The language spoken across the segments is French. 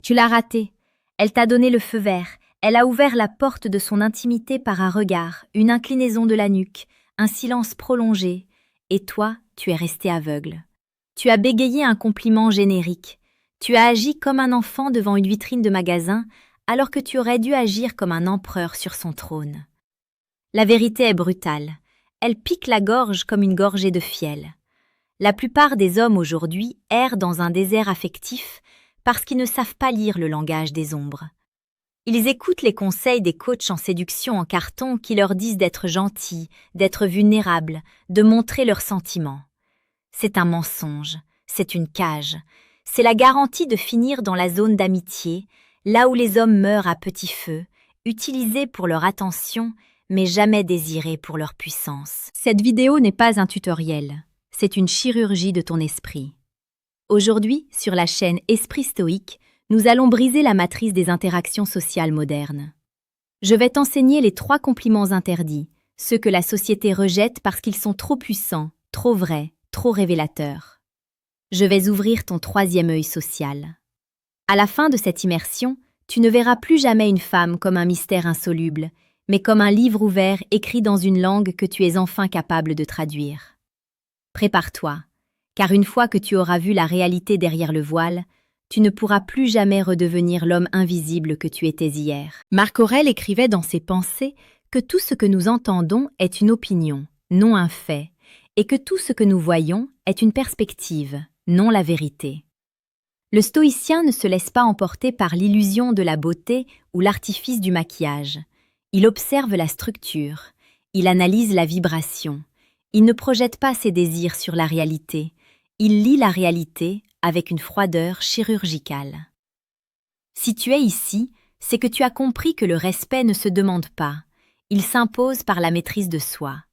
Tu l'as ratée. Elle t'a donné le feu vert. Elle a ouvert la porte de son intimité par un regard, une inclinaison de la nuque, un silence prolongé. Et toi, tu es resté aveugle. Tu as bégayé un compliment générique. Tu as agi comme un enfant devant une vitrine de magasin, alors que tu aurais dû agir comme un empereur sur son trône. La vérité est brutale. Elle pique la gorge comme une gorgée de fiel. La plupart des hommes aujourd'hui errent dans un désert affectif parce qu'ils ne savent pas lire le langage des ombres. Ils écoutent les conseils des coachs en séduction en carton qui leur disent d'être gentils, d'être vulnérables, de montrer leurs sentiments. C'est un mensonge, c'est une cage, c'est la garantie de finir dans la zone d'amitié, là où les hommes meurent à petit feu, utilisés pour leur attention, mais jamais désirés pour leur puissance. Cette vidéo n'est pas un tutoriel, c'est une chirurgie de ton esprit. Aujourd'hui, sur la chaîne Esprit Stoïque, nous allons briser la matrice des interactions sociales modernes. Je vais t'enseigner les 3 compliments interdits, ceux que la société rejette parce qu'ils sont trop puissants, trop vrais, trop révélateurs. Je vais ouvrir ton 3e œil social. À la fin de cette immersion, tu ne verras plus jamais une femme comme un mystère insoluble, mais comme un livre ouvert écrit dans une langue que tu es enfin capable de traduire. Prépare-toi, car une fois que tu auras vu la réalité derrière le voile, tu ne pourras plus jamais redevenir l'homme invisible que tu étais hier. Marc Aurèle écrivait dans ses pensées que tout ce que nous entendons est une opinion, non un fait, et que tout ce que nous voyons est une perspective, non la vérité. Le stoïcien ne se laisse pas emporter par l'illusion de la beauté ou l'artifice du maquillage. Il observe la structure, il analyse la vibration, il ne projette pas ses désirs sur la réalité, il lit la réalité avec une froideur chirurgicale. Si tu es ici, c'est que tu as compris que le respect ne se demande pas, il s'impose par la maîtrise de soi.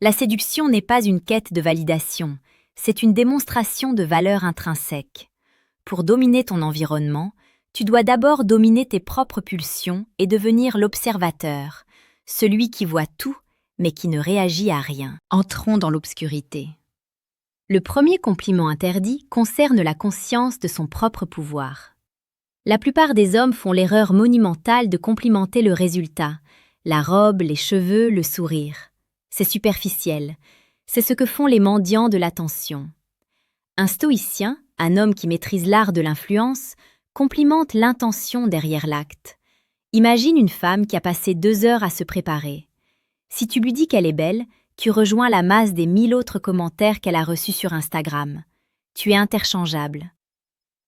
La séduction n'est pas une quête de validation, c'est une démonstration de valeur intrinsèque. Pour dominer ton environnement, tu dois d'abord dominer tes propres pulsions et devenir l'observateur, celui qui voit tout, mais qui ne réagit à rien. Entrons dans l'obscurité. Le premier compliment interdit concerne la conscience de son propre pouvoir. La plupart des hommes font l'erreur monumentale de complimenter le résultat, la robe, les cheveux, le sourire. C'est superficiel, c'est ce que font les mendiants de l'attention. Un stoïcien, un homme qui maîtrise l'art de l'influence, complimente l'intention derrière l'acte. Imagine une femme qui a passé 2 heures à se préparer. Si tu lui dis qu'elle est belle, tu rejoins la masse des 1000 autres commentaires qu'elle a reçus sur Instagram. Tu es interchangeable.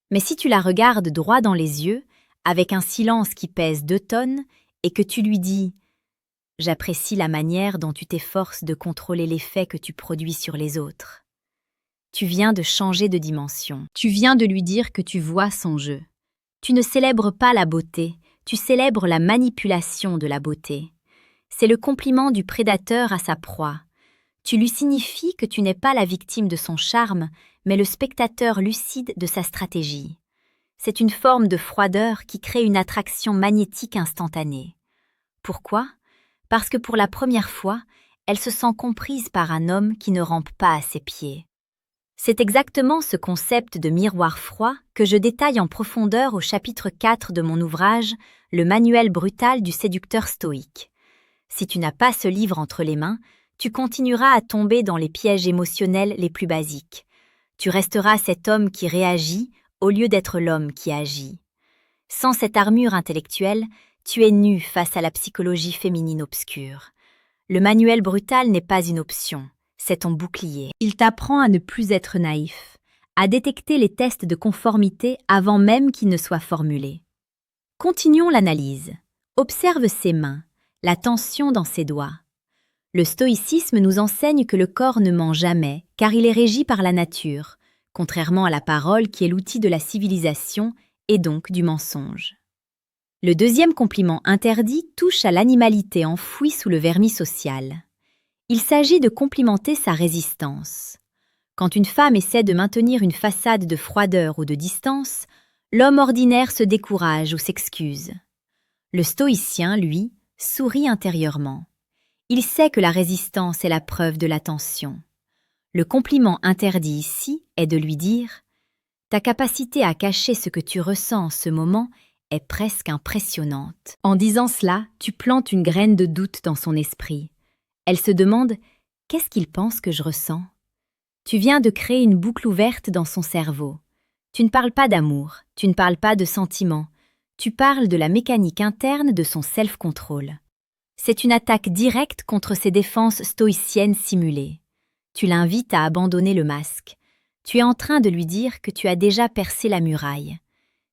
Mais si tu la regardes droit dans les yeux, avec un silence qui pèse 2 tonnes, et que tu lui dis « J'apprécie la manière dont tu t'efforces de contrôler l'effet que tu produis sur les autres », tu viens de changer de dimension. Tu viens de lui dire que tu vois son jeu. Tu ne célèbres pas la beauté, tu célèbres la manipulation de la beauté. C'est le compliment du prédateur à sa proie. Tu lui signifies que tu n'es pas la victime de son charme, mais le spectateur lucide de sa stratégie. C'est une forme de froideur qui crée une attraction magnétique instantanée. Pourquoi ? Parce que pour la première fois, elle se sent comprise par un homme qui ne rampe pas à ses pieds. C'est exactement ce concept de miroir froid que je détaille en profondeur au chapitre 4 de mon ouvrage « Le manuel brutal du séducteur stoïque ». Si tu n'as pas ce livre entre les mains, tu continueras à tomber dans les pièges émotionnels les plus basiques. Tu resteras cet homme qui réagit au lieu d'être l'homme qui agit. Sans cette armure intellectuelle, tu es nu face à la psychologie féminine obscure. Le manuel brutal n'est pas une option, c'est ton bouclier. Il t'apprend à ne plus être naïf, à détecter les tests de conformité avant même qu'ils ne soient formulés. Continuons l'analyse. Observe ses mains, la tension dans ses doigts. Le stoïcisme nous enseigne que le corps ne ment jamais, car il est régi par la nature, contrairement à la parole qui est l'outil de la civilisation et donc du mensonge. Le deuxième compliment interdit touche à l'animalité enfouie sous le vernis social. Il s'agit de complimenter sa résistance. Quand une femme essaie de maintenir une façade de froideur ou de distance, l'homme ordinaire se décourage ou s'excuse. Le stoïcien, lui, sourit intérieurement. Il sait que la résistance est la preuve de l'attention. Le compliment interdit ici est de lui dire « Ta capacité à cacher ce que tu ressens en ce moment est presque impressionnante. En disant cela, tu plantes une graine de doute dans son esprit. Elle se demande « Qu'est-ce qu'il pense que je ressens ?» Tu viens de créer une boucle ouverte dans son cerveau. Tu ne parles pas d'amour, tu ne parles pas de sentiments, tu parles de la mécanique interne de son self-control. C'est une attaque directe contre ses défenses stoïciennes simulées. Tu l'invites à abandonner le masque. Tu es en train de lui dire que tu as déjà percé la muraille.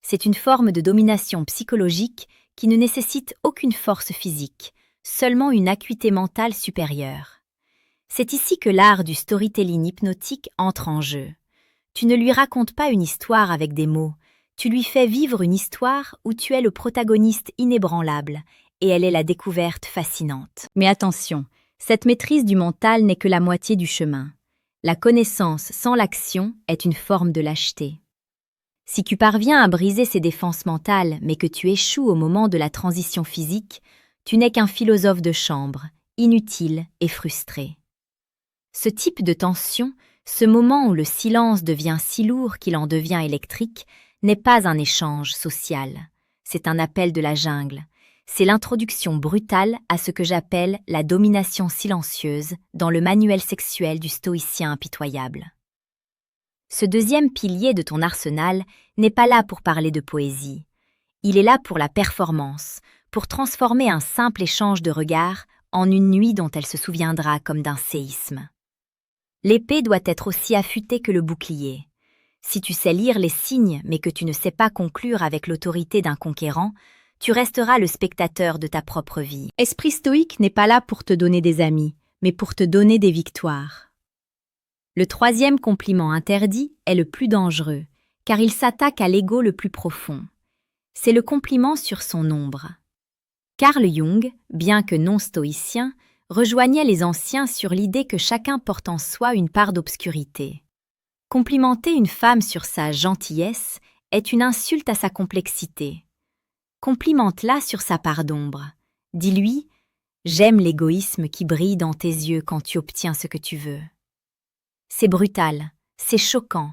C'est une forme de domination psychologique qui ne nécessite aucune force physique, seulement une acuité mentale supérieure. C'est ici que l'art du storytelling hypnotique entre en jeu. Tu ne lui racontes pas une histoire avec des mots, tu lui fais vivre une histoire où tu es le protagoniste inébranlable, et elle est la découverte fascinante. Mais attention, cette maîtrise du mental n'est que la moitié du chemin. La connaissance sans l'action est une forme de lâcheté. Si tu parviens à briser ces défenses mentales mais que tu échoues au moment de la transition physique, tu n'es qu'un philosophe de chambre, inutile et frustré. Ce type de tension, ce moment où le silence devient si lourd qu'il en devient électrique, n'est pas un échange social. C'est un appel de la jungle. C'est l'introduction brutale à ce que j'appelle la domination silencieuse dans le manuel sexuel du stoïcien impitoyable. Ce deuxième pilier de ton arsenal n'est pas là pour parler de poésie. Il est là pour la performance, pour transformer un simple échange de regards en une nuit dont elle se souviendra comme d'un séisme. L'épée doit être aussi affûtée que le bouclier. Si tu sais lire les signes mais que tu ne sais pas conclure avec l'autorité d'un conquérant, tu resteras le spectateur de ta propre vie. Esprit stoïque n'est pas là pour te donner des amis, mais pour te donner des victoires. Le troisième compliment interdit est le plus dangereux, car il s'attaque à l'ego le plus profond. C'est le compliment sur son ombre. Carl Jung, bien que non stoïcien, rejoignait les anciens sur l'idée que chacun porte en soi une part d'obscurité. Complimenter une femme sur sa gentillesse est une insulte à sa complexité. Complimente-la sur sa part d'ombre. Dis-lui « J'aime l'égoïsme qui brille dans tes yeux quand tu obtiens ce que tu veux. » C'est brutal, c'est choquant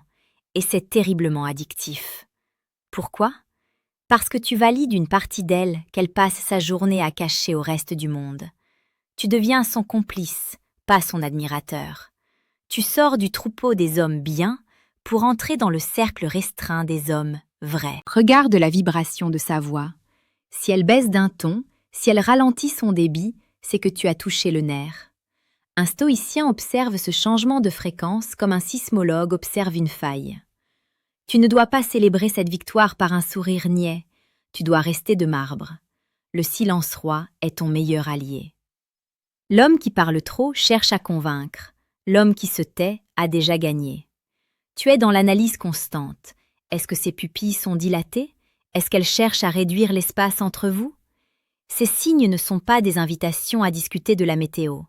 et c'est terriblement addictif. Pourquoi ? Parce que tu valides une partie d'elle qu'elle passe sa journée à cacher au reste du monde. Tu deviens son complice, pas son admirateur. Tu sors du troupeau des hommes bien pour entrer dans le cercle restreint des hommes vrais. Regarde la vibration de sa voix. Si elle baisse d'un ton, si elle ralentit son débit, c'est que tu as touché le nerf. Un stoïcien observe ce changement de fréquence comme un sismologue observe une faille. Tu ne dois pas célébrer cette victoire par un sourire niais, tu dois rester de marbre. Le silence roi est ton meilleur allié. L'homme qui parle trop cherche à convaincre, l'homme qui se tait a déjà gagné. Tu es dans l'analyse constante. Est-ce que ses pupilles sont dilatées ? Est-ce qu'elle cherche à réduire l'espace entre vous ? Ces signes ne sont pas des invitations à discuter de la météo.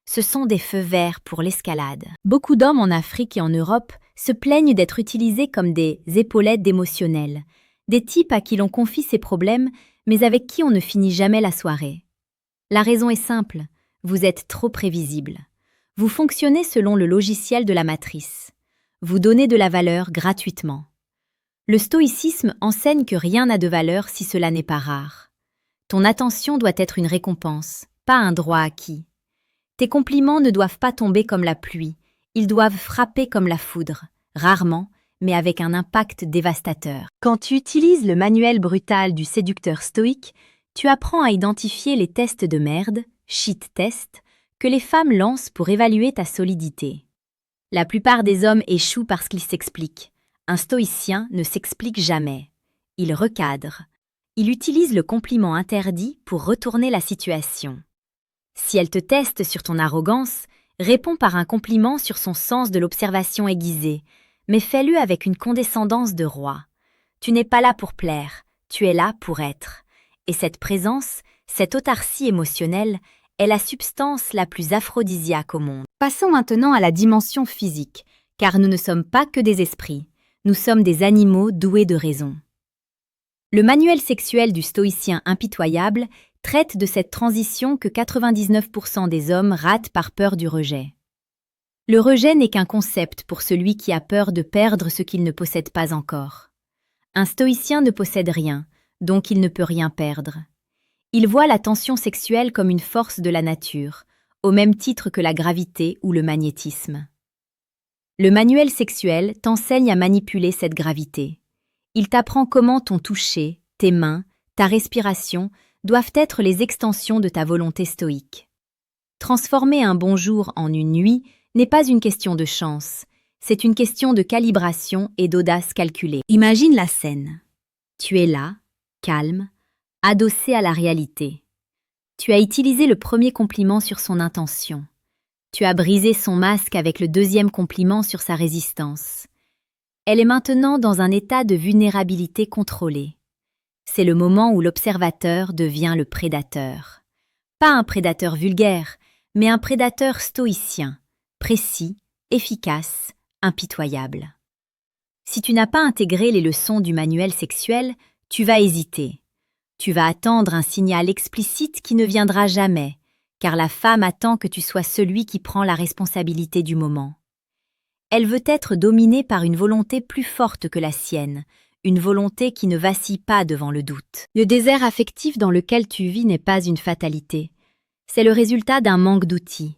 Ce sont des feux verts pour l'escalade. Beaucoup d'hommes en Afrique et en Europe se plaignent d'être utilisés comme des épaulettes émotionnelles, des types à qui l'on confie ses problèmes, mais avec qui on ne finit jamais la soirée. La raison est simple, vous êtes trop prévisible. Vous fonctionnez selon le logiciel de la matrice. Vous donnez de la valeur gratuitement. Le stoïcisme enseigne que rien n'a de valeur si cela n'est pas rare. Ton attention doit être une récompense, pas un droit acquis. Tes compliments ne doivent pas tomber comme la pluie, ils doivent frapper comme la foudre, rarement, mais avec un impact dévastateur. Quand tu utilises le manuel brutal du séducteur stoïque, tu apprends à identifier les tests de merde, shit test, que les femmes lancent pour évaluer ta solidité. La plupart des hommes échouent parce qu'ils s'expliquent. Un stoïcien ne s'explique jamais. Il recadre. Il utilise le compliment interdit pour retourner la situation. Si elle te teste sur ton arrogance, réponds par un compliment sur son sens de l'observation aiguisée, mais fais-le avec une condescendance de roi. Tu n'es pas là pour plaire, tu es là pour être. Et cette présence, cette autarcie émotionnelle, est la substance la plus aphrodisiaque au monde. Passons maintenant à la dimension physique, car nous ne sommes pas que des esprits. Nous sommes des animaux doués de raison. Le manuel sexuel du stoïcien impitoyable traite de cette transition que 99% des hommes ratent par peur du rejet. Le rejet n'est qu'un concept pour celui qui a peur de perdre ce qu'il ne possède pas encore. Un stoïcien ne possède rien, donc il ne peut rien perdre. Il voit la tension sexuelle comme une force de la nature, au même titre que la gravité ou le magnétisme. Le manuel sexuel t'enseigne à manipuler cette gravité. Il t'apprend comment ton toucher, tes mains, ta respiration doivent être les extensions de ta volonté stoïque. Transformer un bonjour en une nuit n'est pas une question de chance, c'est une question de calibration et d'audace calculée. Imagine la scène. Tu es là, calme, adossé à la réalité. Tu as utilisé le premier compliment sur son intention. Tu as brisé son masque avec le deuxième compliment sur sa résistance. Elle est maintenant dans un état de vulnérabilité contrôlée. C'est le moment où l'observateur devient le prédateur. Pas un prédateur vulgaire, mais un prédateur stoïcien, précis, efficace, impitoyable. Si tu n'as pas intégré les leçons du manuel sexuel, tu vas hésiter. Tu vas attendre un signal explicite qui ne viendra jamais, car la femme attend que tu sois celui qui prend la responsabilité du moment. Elle veut être dominée par une volonté plus forte que la sienne, une volonté qui ne vacille pas devant le doute. Le désert affectif dans lequel tu vis n'est pas une fatalité. C'est le résultat d'un manque d'outils.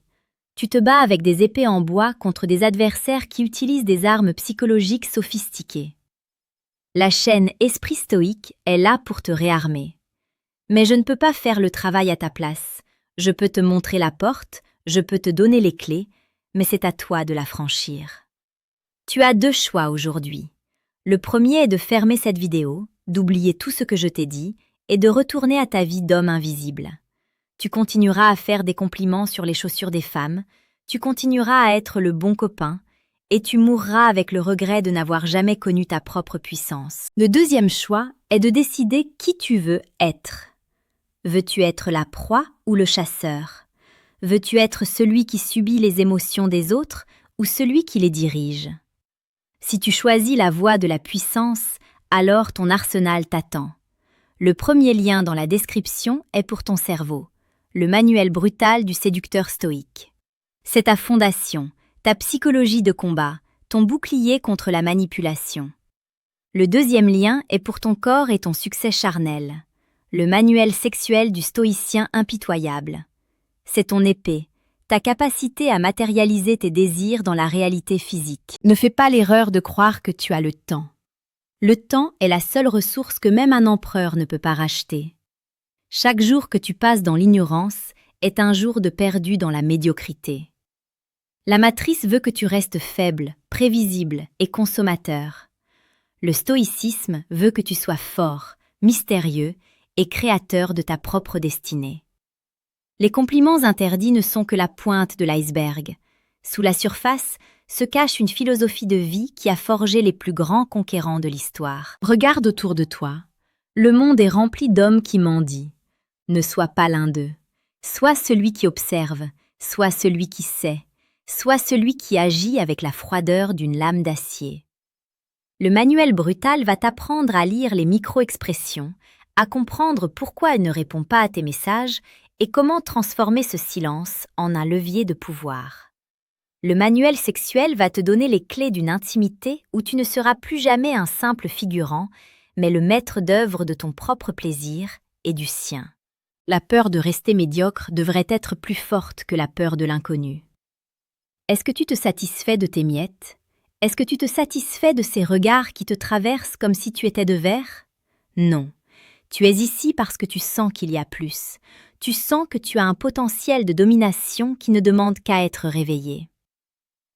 Tu te bats avec des épées en bois contre des adversaires qui utilisent des armes psychologiques sophistiquées. La chaîne Esprit stoïque est là pour te réarmer. Mais je ne peux pas faire le travail à ta place. Je peux te montrer la porte, je peux te donner les clés, mais c'est à toi de la franchir. Tu as 2 choix aujourd'hui. Le premier est de fermer cette vidéo, d'oublier tout ce que je t'ai dit et de retourner à ta vie d'homme invisible. Tu continueras à faire des compliments sur les chaussures des femmes, tu continueras à être le bon copain, et tu mourras avec le regret de n'avoir jamais connu ta propre puissance. Le deuxième choix est de décider qui tu veux être. Veux-tu être la proie ou le chasseur? Veux-tu être celui qui subit les émotions des autres ou celui qui les dirige? Si tu choisis la voie de la puissance, alors ton arsenal t'attend. Le premier lien dans la description est pour ton cerveau, le manuel brutal du séducteur stoïque. C'est ta fondation, ta psychologie de combat, ton bouclier contre la manipulation. Le deuxième lien est pour ton corps et ton succès charnel, le manuel sexuel du stoïcien impitoyable. C'est ton épée, ta capacité à matérialiser tes désirs dans la réalité physique. Ne fais pas l'erreur de croire que tu as le temps. Le temps est la seule ressource que même un empereur ne peut pas racheter. Chaque jour que tu passes dans l'ignorance est un jour de perdu dans la médiocrité. La matrice veut que tu restes faible, prévisible et consommateur. Le stoïcisme veut que tu sois fort, mystérieux et créateur de ta propre destinée. Les compliments interdits ne sont que la pointe de l'iceberg. Sous la surface se cache une philosophie de vie qui a forgé les plus grands conquérants de l'histoire. Regarde autour de toi. Le monde est rempli d'hommes qui mendient. Ne sois pas l'un d'eux. Sois celui qui observe, sois celui qui sait, sois celui qui agit avec la froideur d'une lame d'acier. Le manuel brutal va t'apprendre à lire les micro-expressions, à comprendre pourquoi elle ne répond pas à tes messages et comment transformer ce silence en un levier de pouvoir. Le manuel sexuel va te donner les clés d'une intimité où tu ne seras plus jamais un simple figurant, mais le maître d'œuvre de ton propre plaisir et du sien. La peur de rester médiocre devrait être plus forte que la peur de l'inconnu. Est-ce que tu te satisfais de tes miettes? Est-ce que tu te satisfais de ces regards qui te traversent comme si tu étais de verre? Non. Tu es ici parce que tu sens qu'il y a plus. Tu sens que tu as un potentiel de domination qui ne demande qu'à être réveillé.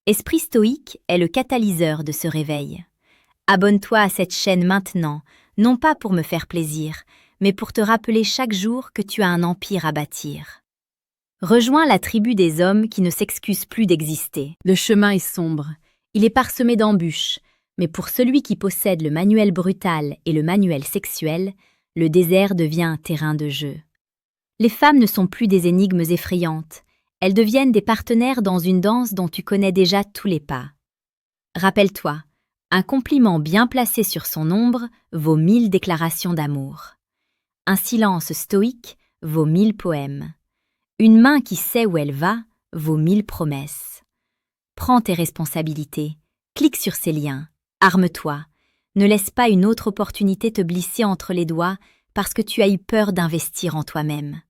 Esprit stoïque est le catalyseur de ce réveil. Abonne-toi à cette chaîne maintenant, non pas pour me faire plaisir, mais pour te rappeler chaque jour que tu as un empire à bâtir. Rejoins la tribu des hommes qui ne s'excusent plus d'exister. Le chemin est sombre, il est parsemé d'embûches, mais pour celui qui possède le manuel brutal et le manuel sexuel, le désert devient un terrain de jeu. Les femmes ne sont plus des énigmes effrayantes, elles deviennent des partenaires dans une danse dont tu connais déjà tous les pas. Rappelle-toi, un compliment bien placé sur son ombre vaut 1000 déclarations d'amour. Un silence stoïque vaut 1000 poèmes. Une main qui sait où elle va vaut 1000 promesses. Prends tes responsabilités, clique sur ces liens, arme-toi. Ne laisse pas une autre opportunité te glisser entre les doigts parce que tu as eu peur d'investir en toi-même.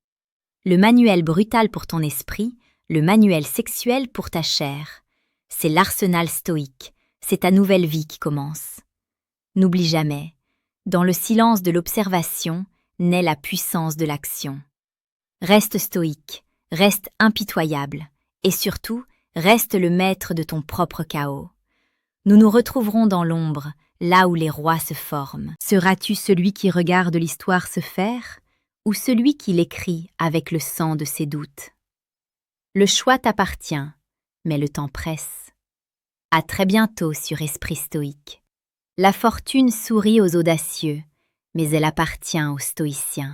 Le manuel brutal pour ton esprit, le manuel sexuel pour ta chair. C'est l'arsenal stoïque, c'est ta nouvelle vie qui commence. N'oublie jamais, dans le silence de l'observation naît la puissance de l'action. Reste stoïque, reste impitoyable, et surtout, reste le maître de ton propre chaos. Nous nous retrouverons dans l'ombre, là où les rois se forment. Seras-tu celui qui regarde l'histoire se faire, ou celui qui l'écrit avec le sang de ses doutes? Le choix t'appartient, mais le temps presse. À très bientôt sur Esprit Stoïque. La fortune sourit aux audacieux, mais elle appartient aux stoïciens.